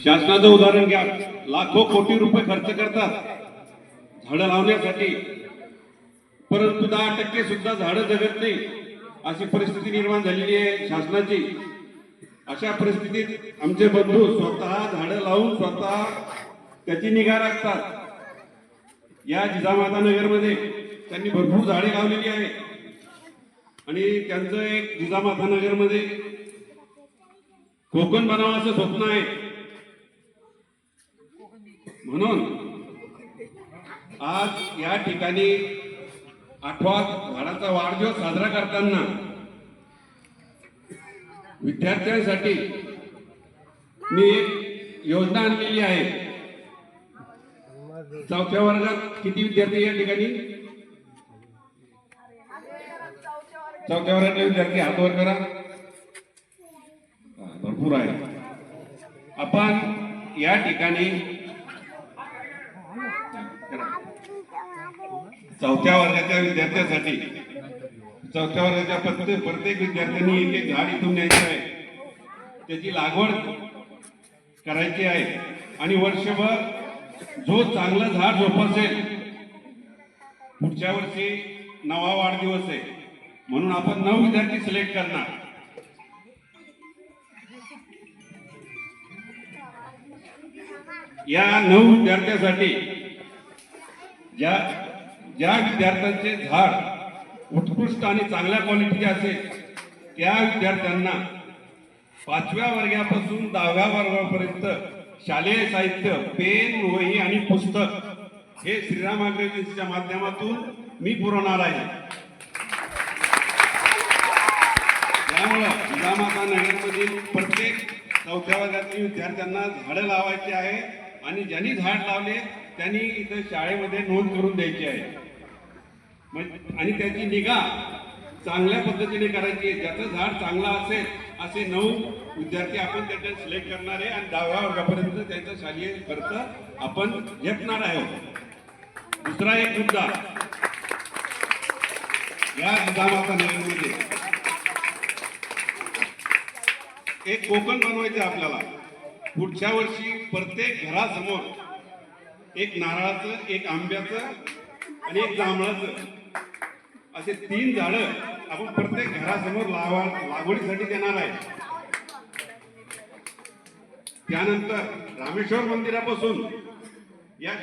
शासनाचं उदाहरण घ्या, लाखो कोटी रुपये खर्च करतात झाडं लावण्यासाठी, परंतु 10% सुद्धा झाडं जगत नाही अशी परिस्थिती निर्माण झालेली आहे शासनाची। अशा परिस्थितीत आमचे बंधू स्वतः झाडं लावून स्वतः त्याची निगा राखतात। या जिजामाता नगरमध्ये त्यांनी भरपूर झाडे लावलेली आहे आणि त्यांचं एक जिजामाता नगरमध्ये कोकण बनावं असं स्वप्न आहे। म्हणून आज या ठिकाणी 8वा झाडाचा वाढदिवस साजरा करताना विद्यार्थ्यांसाठी मी एक योजना आणलेली आहे। 4थ्या वर्गात किती विद्यार्थी या ठिकाणी? 4थ्या वर्गातले विद्यार्थी हात वर करा। भरपूर आहे। आपण या ठिकाणी 4थ्या वर्गाच्या विद्यार्थ्यांसाठी 4थ्या वर्गाच्या प्रत्येक विद्यार्थ्यांनी एक झाड इथून न्यायचं आहे, त्याची लागवड करायची आहे आणि वर्षभर जो चांगलं झाड जोपासेल पुढच्या वर्षी 9वा वाढदिवस आहे म्हणून आपण 9 विद्यार्थी सिलेक्ट करणार। या 9 विद्यार्थ्यांसाठी ज्या विद्यार्थ्यांचे झाड उत्कृष्ट आणि चांगल्या क्वालिटीचे असेल त्या विद्यार्थ्यांना 5व्या वर्गापासून 10व्या वर्गापर्यंत शालेय साहित्य, पेन, वही आणि पुस्तक हे श्रीराम अग्रजीच्या माध्यमातून मी पुरवणार आहे। त्यामुळे जिजामाता नगरमधील प्रत्येक 4थ्या वर्गातील विद्यार्थ्यांना झाडं लावायची आहे आणि ज्यांनी झाड लावले त्यांनी इथं शाळेमध्ये नोंद करून द्यायची आहे आणि त्याची निगा चांगल्या पद्धतीने करायची आहे। ज्याचं झाड चांगला असेल असे 9 विद्यार्थी आपण त्याच्यात सिलेक्ट करणार आहे आणि 10व्या वर्गापर्यंत त्यांचा शालेय खर्च आपण झेपणार आहोत। दुसरा एक मुद्दा, या जिजामाता नगरमध्ये एक कोकण बनवायचं आपल्याला। पुढच्या वर्षी प्रत्येक घरासमोर एक नारळाचं, एक आंब्याचं आणि एक जांभळाचं असे 3 झाडं आपण प्रत्येक घरासमोर लागवडीसाठी देणार आहे। त्यानंतर रामेश्वर मंदिरापासून या